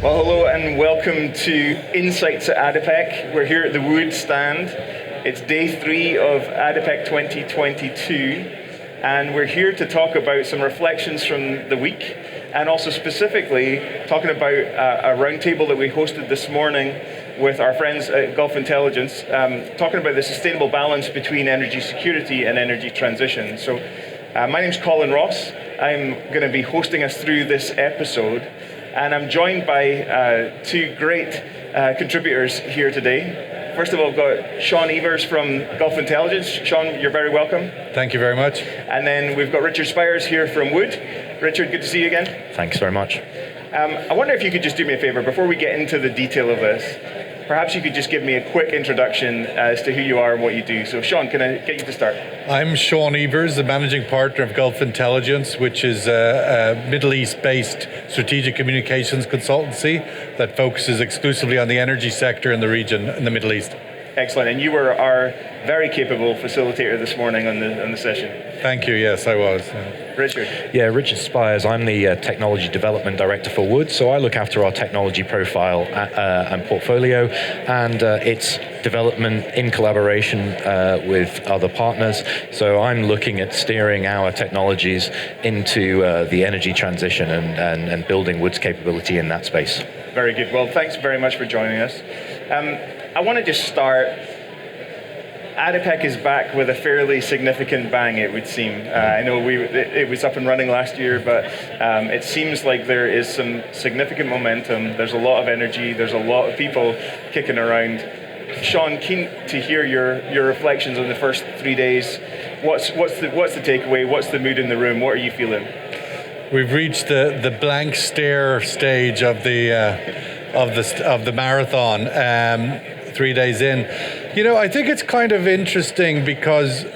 Well, hello and welcome to Insights ADIPEC. We're here at the Wood stand. It's day 3 of ADIPEC 2022, and we're here to talk about some reflections from the week, and also specifically talking about a roundtable that we hosted this morning with our friends at Gulf Intelligence, talking about the sustainable balance between energy security and energy transition. So my name's Colin Ross. I'm going to be hosting us through this episode, and I'm joined by 2 great contributors here today. First of all, I've got Sean Evers from Gulf Intelligence. Sean, you're very welcome. Thank you very much. And then we've got Richard Spires here from Wood. Richard, good to see you again. Thanks very much. I wonder if you could just do me a favor before we get into the detail of this. Perhaps you could just give me a quick introduction as to who you are and what you do. So Sean, can I get you to start? I'm Sean Evers, the managing partner of Gulf Intelligence, which is a Middle East-based strategic communications consultancy that focuses exclusively on the energy sector in the region, in the Middle East. Excellent. And you were our very capable facilitator this morning on the session. Thank you. Yes, I was. Richard. Yeah, Richard Spires. I'm the Technology Development Director for Wood, so I look after our technology profile and portfolio and its development in collaboration with other partners. So I'm looking at steering our technologies into the energy transition and building Wood's capability in that space. Very good. Well, thanks very much for joining us. I want to just start. ADIPEC is back with a fairly significant bang, it would seem. I know it was up and running last year, but it seems like there is some significant momentum. There's a lot of energy. There's a lot of people kicking around. Sean, keen to hear your reflections on the first 3 days. What's the takeaway? What's the mood in the room? What are you feeling? We've reached the blank stare stage of the marathon. 3 days in. You know, I think it's kind of interesting because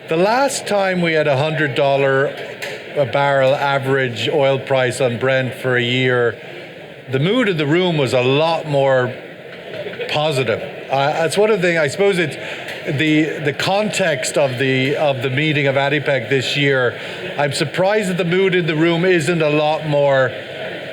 the last time we had $100 a barrel average oil price on Brent for a year, the mood of the room was a lot more positive. That's one of the things. I suppose it's the context of the meeting of ADIPEC this year. I'm surprised that the mood in the room isn't a lot more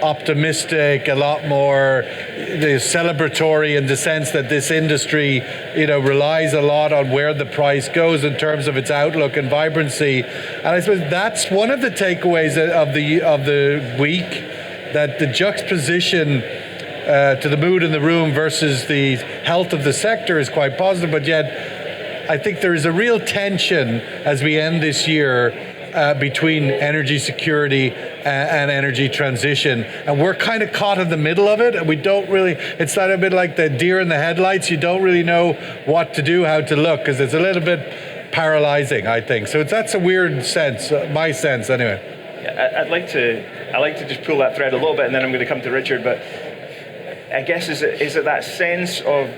optimistic, a lot more celebratory in the sense that this industry, relies a lot on where the price goes in terms of its outlook and vibrancy. And I suppose that's one of the takeaways of the week, that the juxtaposition to the mood in the room versus the health of the sector is quite positive, but yet I think there is a real tension as we end this year between energy security and energy transition, and we're kind of caught in the middle of it, and we don't really, it's not a bit like the deer in the headlights. You don't really know what to do, how to look, because it's a little bit paralyzing, I think. So that's a weird sense, my sense anyway. I'd like to just pull that thread a little bit, and then I'm going to come to Richard, but I guess is it that sense of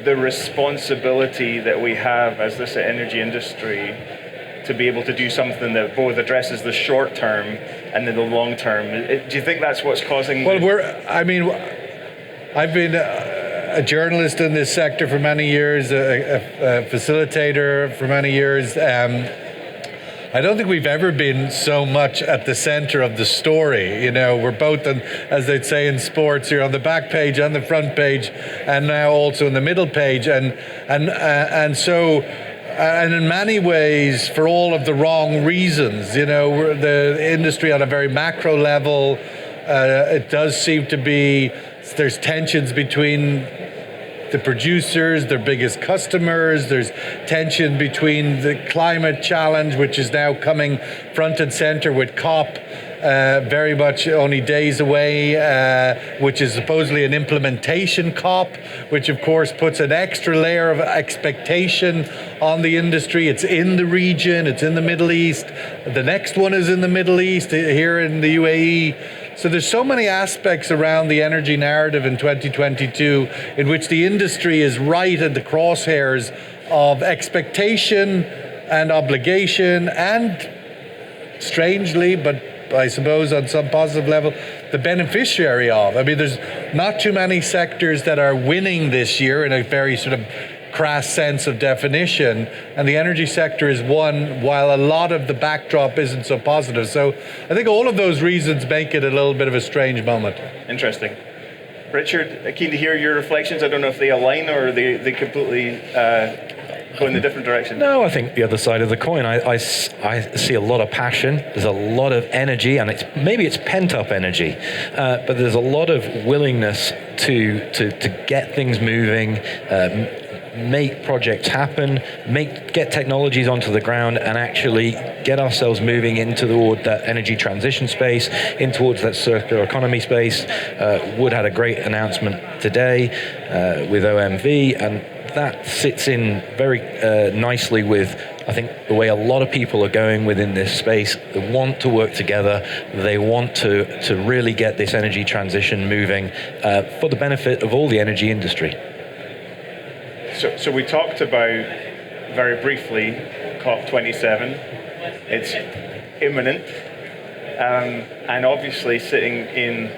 the responsibility that we have as this energy industry to be able to do something that both addresses the short term and then the long term. Do you think that's what's causing? Well, I've been a journalist in this sector for many years, a facilitator for many years. I don't think we've ever been so much at the center of the story. We're both, as they'd say in sports, you're on the back page, on the front page, and now also in the middle page, and so. And in many ways, for all of the wrong reasons, the industry on a very macro level, it does seem to be, there's tensions between the producers, their biggest customers, there's tension between the climate challenge, which is now coming front and center with COP, very much only days away, which is supposedly an implementation COP, which of course puts an extra layer of expectation on the industry. It's in the region, it's in the Middle East. The next one is in the Middle East, here in the UAE. So there's so many aspects around the energy narrative in 2022 in which the industry is right at the crosshairs of expectation and obligation and, strangely, but I suppose on some positive level, the beneficiary of. I mean, there's not too many sectors that are winning this year in a very sort of crass sense of definition, and the energy sector is one, while a lot of the backdrop isn't so positive. So I think all of those reasons make it a little bit of a strange moment. Interesting. Richard, keen to hear your reflections. I don't know if they align or they completely go in a different direction. No, I think the other side of the coin. I see a lot of passion. There's a lot of energy, and maybe it's pent-up energy, but there's a lot of willingness to get things moving, make projects happen, get technologies onto the ground, and actually get ourselves moving toward that energy transition space, in towards that circular economy space. Wood had a great announcement today with OMV, and that sits in very nicely with, I think, the way a lot of people are going within this space. They want to work together. They want to really get this energy transition moving for the benefit of all the energy industry. So we talked about, very briefly, COP27. It's imminent. And obviously sitting in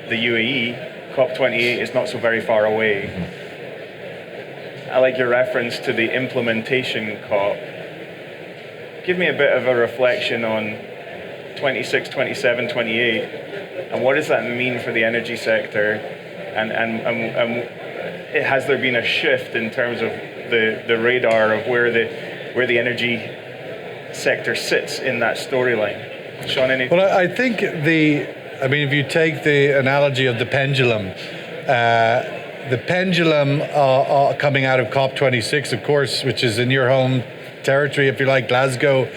the UAE, COP28 is not so very far away. I like your reference to the implementation COP. Give me a bit of a reflection on 26, 27, 28, and what does that mean for the energy sector? And has there been a shift in terms of the radar of where the energy sector sits in that storyline? Sean, any? Well, I think if you take the analogy of the pendulum, coming out of COP26, of course, which is in your home territory, if you like, Glasgow,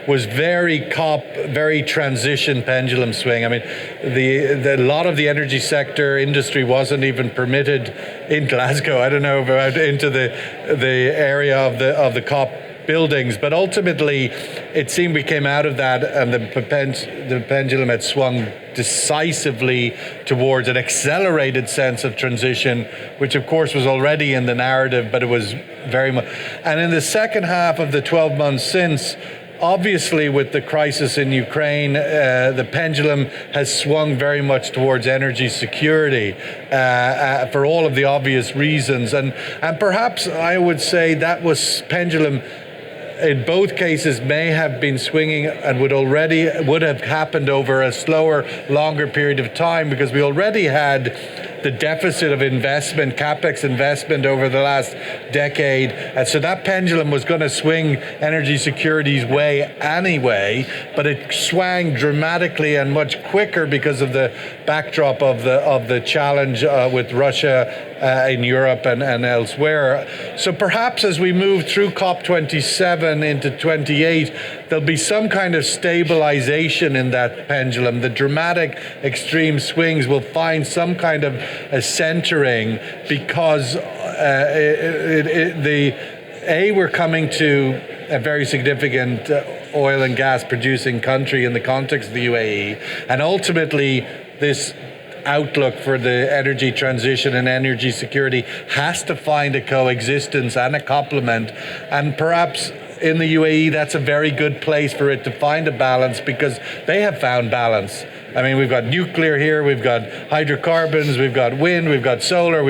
was very transition pendulum swing. I mean, a lot of the energy sector industry wasn't even permitted in Glasgow. I don't know about into the area of the COP buildings, but ultimately it seemed we came out of that and the pendulum had swung decisively towards an accelerated sense of transition, which of course was already in the narrative, but it was very much. And in the second half of the 12 months since, obviously with the crisis in Ukraine, the pendulum has swung very much towards energy security for all of the obvious reasons. And perhaps I would say that was pendulum in both cases may have been swinging and would have happened over a slower, longer period of time, because we already had the deficit of investment, capex investment over the last decade. And so that pendulum was going to swing energy security's way anyway, but it swung dramatically and much quicker because of the backdrop of the challenge with Russia in Europe and elsewhere. So perhaps as we move through COP27 into 28, there'll be some kind of stabilization in that pendulum. The dramatic extreme swings will find some kind of a centering, because we're coming to a very significant oil and gas producing country in the context of the UAE, and ultimately this outlook for the energy transition and energy security has to find a coexistence and a complement, and perhaps in the UAE that's a very good place for it to find a balance, because they have found balance. I mean, we've got nuclear here, we've got hydrocarbons, we've got wind, we've got solar.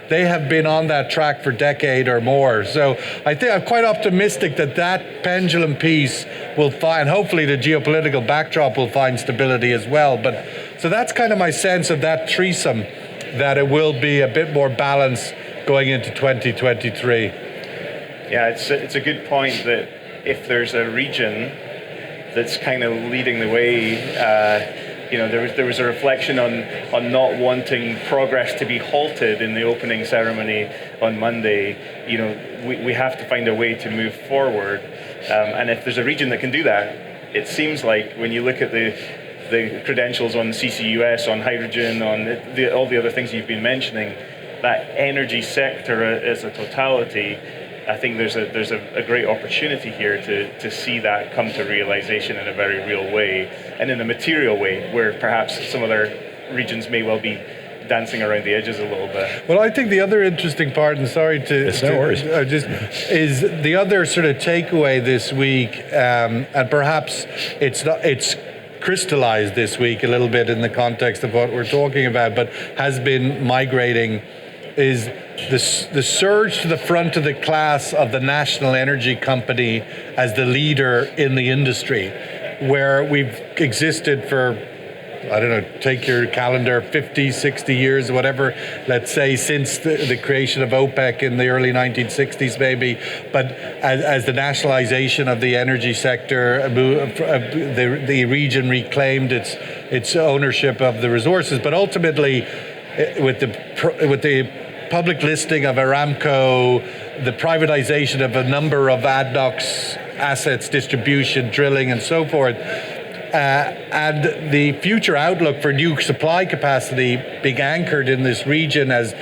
They have been on that track for a decade or more. So I think I'm quite optimistic that pendulum piece will find, hopefully the geopolitical backdrop will find stability as well. But so that's kind of my sense of that threesome, that it will be a bit more balanced going into 2023. Yeah, it's a good point that if there's a region that's kind of leading the way, there was a reflection on not wanting progress to be halted in the opening ceremony on Monday. We have to find a way to move forward, and if there's a region that can do that, it seems like when you look at the credentials on CCUS, on hydrogen, on all the other things you've been mentioning, that energy sector as a totality, I think there's a great opportunity here to see that come to realization in a very real way, and in a material way, where perhaps some other regions may well be dancing around the edges a little bit. Well, I think the other interesting part, and sorry to no worries, is the other sort of takeaway this week, and perhaps it's crystallized this week a little bit in the context of what we're talking about, but has been migrating, is the surge to the front of the class of the national energy company as the leader in the industry, where we've existed for I don't know, take your calendar, 50, 60 years, whatever, let's say, since the creation of OPEC in the early 1960s maybe, but as the nationalization of the energy sector, the region reclaimed its ownership of the resources, but ultimately, with the public listing of Aramco, the privatization of a number of ADNOC's assets, distribution, drilling, and so forth, and the future outlook for new supply capacity being anchored in this region as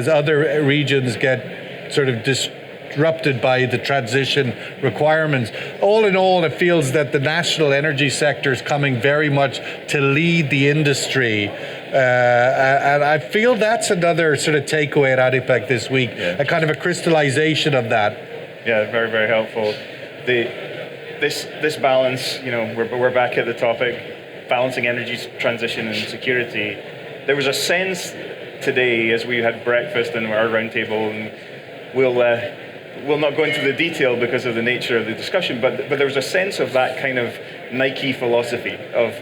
other regions get sort of disrupted by the transition requirements. All in all, it feels that the national energy sector is coming very much to lead the industry. And I feel that's another sort of takeaway at ADIPEC this week, a kind of a crystallization of that. Yeah, very, very helpful. This balance, we're back at the topic, balancing energy transition and security. There was a sense today as we had breakfast and our roundtable, and we'll not go into the detail because of the nature of the discussion, but there was a sense of that kind of Nike philosophy of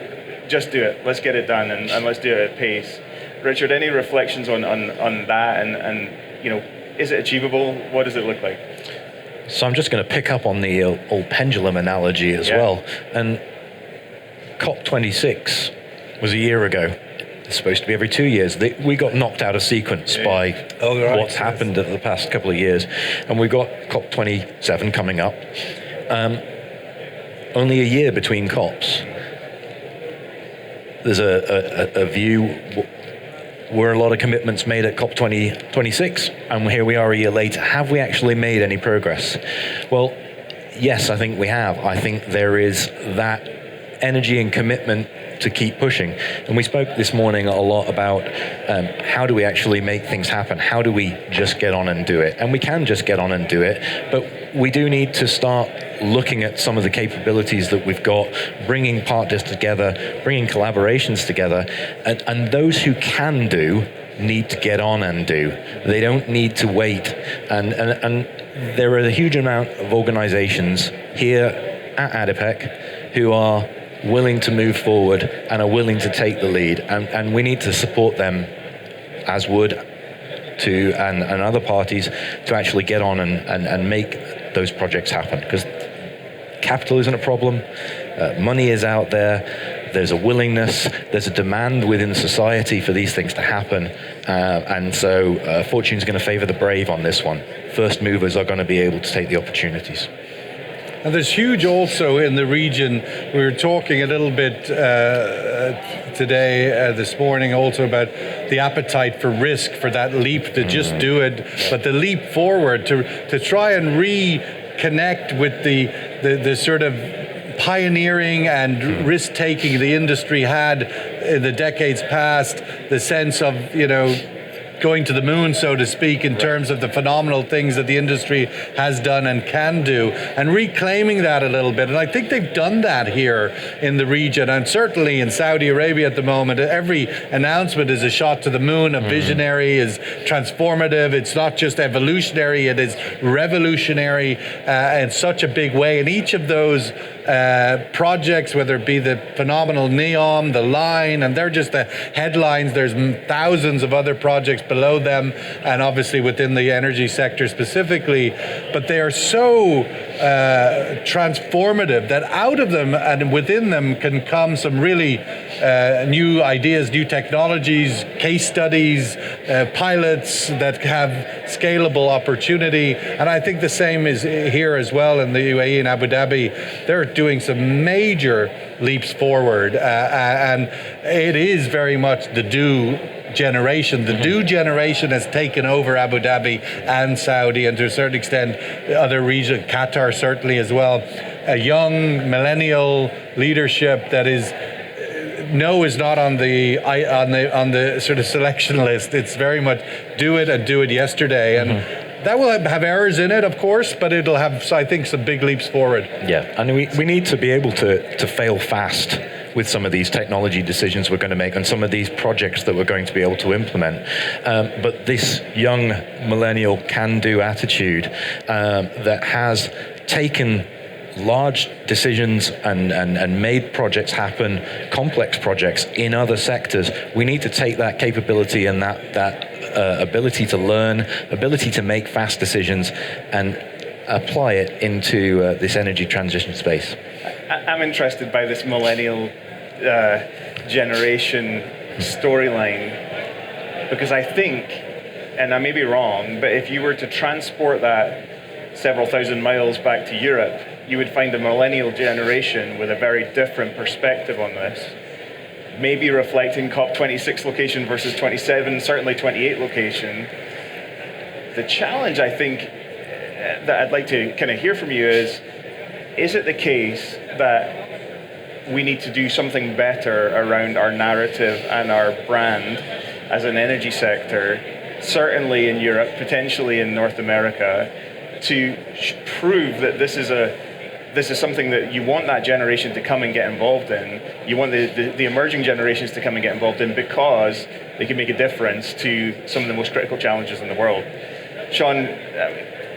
just do it, let's get it done, and let's do it at pace. Richard, any reflections on that, and is it achievable? What does it look like? So I'm just going to pick up on the old pendulum analogy as well. And COP26 was a year ago. It's supposed to be every 2 years. We got knocked out of sequence by what's happened in the past couple of years. And we've got COP27 coming up. Only a year between COPs. There's a view. Were a lot of commitments made at COP26, and here we are a year later. Have we actually made any progress? Well, yes, I think we have. I think there is that energy and commitment to keep pushing. And we spoke this morning a lot about how do we actually make things happen? How do we just get on and do it? And we can just get on and do it, but we do need to start looking at some of the capabilities that we've got, bringing partners together, bringing collaborations together, and those who can do need to get on and do. They don't need to wait. And there are a huge amount of organizations here at ADIPEC who are willing to move forward and are willing to take the lead. And we need to support them, as would and other parties, to actually get on and make those projects happen. Because capital isn't a problem, money is out there, there's a willingness, there's a demand within society for these things to happen, and so fortune's going to favor the brave on this one. First movers are going to be able to take the opportunities. And there's huge also in the region. We were talking a little bit today, this morning, also about the appetite for risk, for that leap to just do it, but the leap forward to try and reconnect with the sort of pioneering and risk-taking the industry had in the decades past, the sense of, going to the moon, so to speak, in terms of the phenomenal things that the industry has done and can do, and reclaiming that a little bit. And I think they've done that here in the region, and certainly in Saudi Arabia at the moment. Every announcement is a shot to the moon, a visionary, is transformative. It's not just evolutionary, it is revolutionary in such a big way. And each of those projects, whether it be the phenomenal NEOM, the line, and they're just the headlines. There's thousands of other projects below them, and obviously within the energy sector specifically, but they are so transformative that out of them and within them can come some really new ideas, new technologies, case studies, pilots that have scalable opportunity. And I think the same is here as well in the UAE and Abu Dhabi. They're doing some major leaps forward, and it is very much the do generation. The do generation has taken over Abu Dhabi and Saudi, and to a certain extent other regions, Qatar certainly as well. A young millennial leadership that is not on the sort of selection list. It's very much do it and do it yesterday, and that will have errors in it, of course, but it'll have, I think, some big leaps forward. Yeah, and we need to be able to fail fast with some of these technology decisions we're going to make and some of these projects that we're going to be able to implement. But this young millennial can-do attitude that has taken large decisions and made projects happen, complex projects in other sectors, we need to take that capability and that ability to learn, ability to make fast decisions, and apply it into this energy transition space. I'm interested by this millennial generation storyline, because I think, and I may be wrong, but if you were to transport that several thousand miles back to Europe, you would find a millennial generation with a very different perspective on this, maybe reflecting COP26 location versus 27, certainly 28 location. The challenge, I think, that I'd like to kind of hear from you is it the case that we need to do something better around our narrative and our brand as an energy sector, certainly in Europe, potentially in North America, to prove that this is something that you want that generation to come and get involved in. You want the emerging generations to come and get involved in, because they can make a difference to some of the most critical challenges in the world. Sean,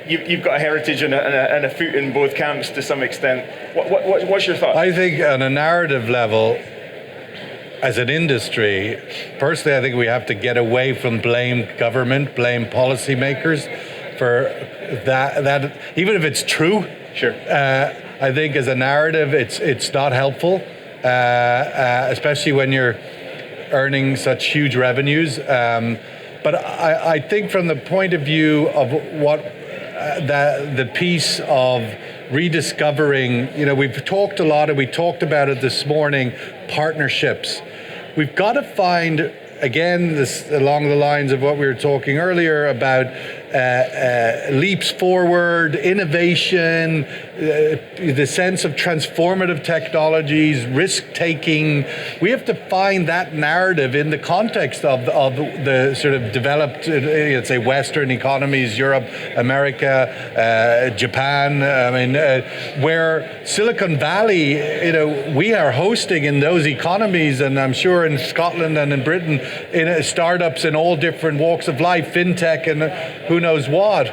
you've got a heritage and a foot in both camps to some extent. What's your thought? I think on a narrative level, as an industry, personally, I think we have to get away from blame government, blame policymakers for that even if it's true. Sure. I think as a narrative, it's not helpful, especially when you're earning such huge revenues. But I think from the point of view of what the piece of rediscovering, we've talked a lot, and we talked about it this morning, partnerships. We've got to find, again, this along the lines of what we were talking earlier about leaps forward, innovation, the sense of transformative technologies, risk-taking. We have to find that narrative in the context of the sort of developed, let's say, Western economies, Europe, America, Japan, where Silicon Valley, we are hosting in those economies, and I'm sure in Scotland and in Britain, in startups in all different walks of life, fintech and who knows what.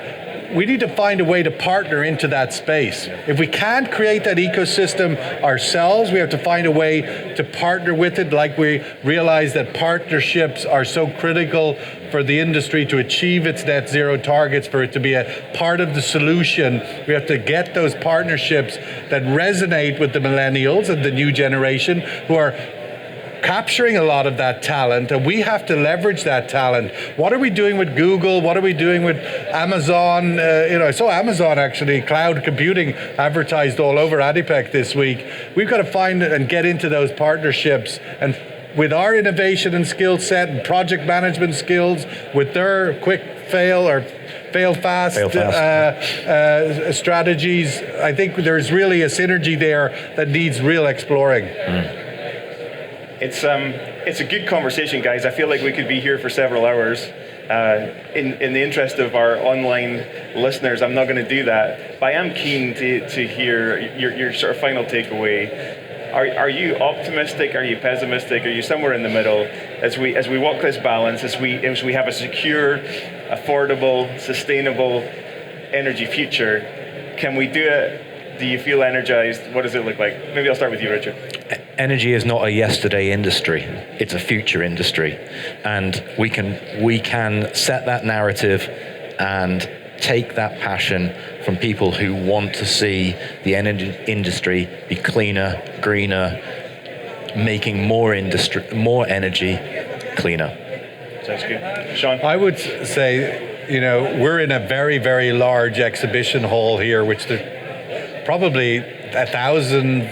We need to find a way to partner into that space. If we can't create that ecosystem ourselves, we have to find a way to partner with it, like we realize that partnerships are so critical for the industry to achieve its net zero targets, for it to be a part of the solution. We have to get those partnerships that resonate with the millennials and the new generation who are capturing a lot of that talent, and we have to leverage that talent. What are we doing with Google? What are we doing with Amazon? I saw Amazon actually, cloud computing advertised all over ADIPEC this week. We've got to find and get into those partnerships, and with our innovation and skill set and project management skills, with their quick fail or fail fast strategies, I think there's really a synergy there that needs real exploring. It's a good conversation, guys. I feel like we could be here for several hours. In the interest of our online listeners, I'm not going to do that. But I am keen to hear your sort of final takeaway. Are you optimistic? Are you pessimistic? Are you somewhere in the middle? As we walk this balance, as we have a secure, affordable, sustainable energy future, can we do it? Do you feel energized? What does it look like? Maybe I'll start with you, Richard. Energy is not a yesterday industry. It's a future industry. And we can set that narrative and take that passion from people who want to see the energy industry be cleaner, greener, making more energy cleaner. Sounds good. Sean? I would say, we're in a very, very large exhibition hall here, which probably 1,000,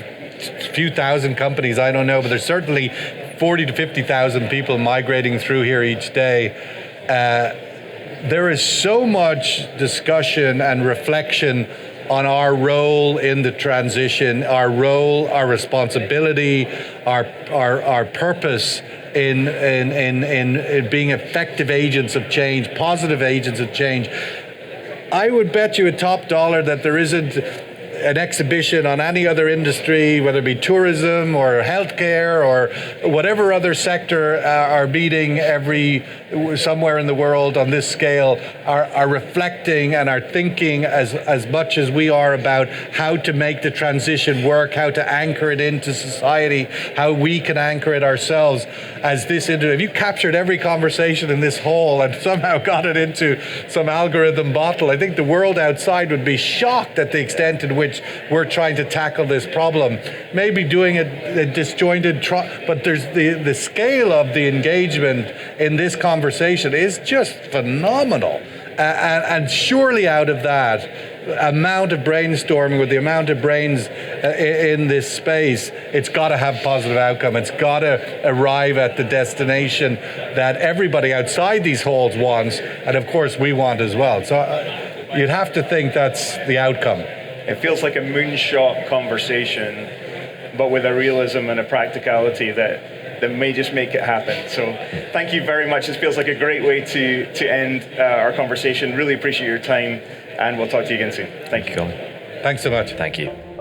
few thousand companies, I don't know, but there's certainly 40 to 50,000 people migrating through here each day. There is so much discussion and reflection on our role in the transition, our role, our responsibility, our purpose in being effective agents of change, positive agents of change. I would bet you a top dollar that there isn't an exhibition on any other industry, whether it be tourism or healthcare or whatever other sector are meeting somewhere in the world on this scale, are reflecting and are thinking as much as we are about how to make the transition work, how to anchor it into society, how we can anchor it ourselves as this industry. If you captured every conversation in this hall and somehow got it into some algorithm bottle, I think the world outside would be shocked at the extent in which we're trying to tackle this problem. Maybe doing a disjointed, but there's the scale of the engagement in this conversation is just phenomenal. And surely out of that amount of brainstorming, with the amount of brains in this space, it's got to have positive outcome. It's got to arrive at the destination that everybody outside these halls wants, and of course we want as well. So you'd have to think that's the outcome. It feels like a moonshot conversation, but with a realism and a practicality that may just make it happen. So thank you very much. This feels like a great way to end our conversation. Really appreciate your time, and we'll talk to you again soon. Thank you. Colin. Thanks so much. Thank you.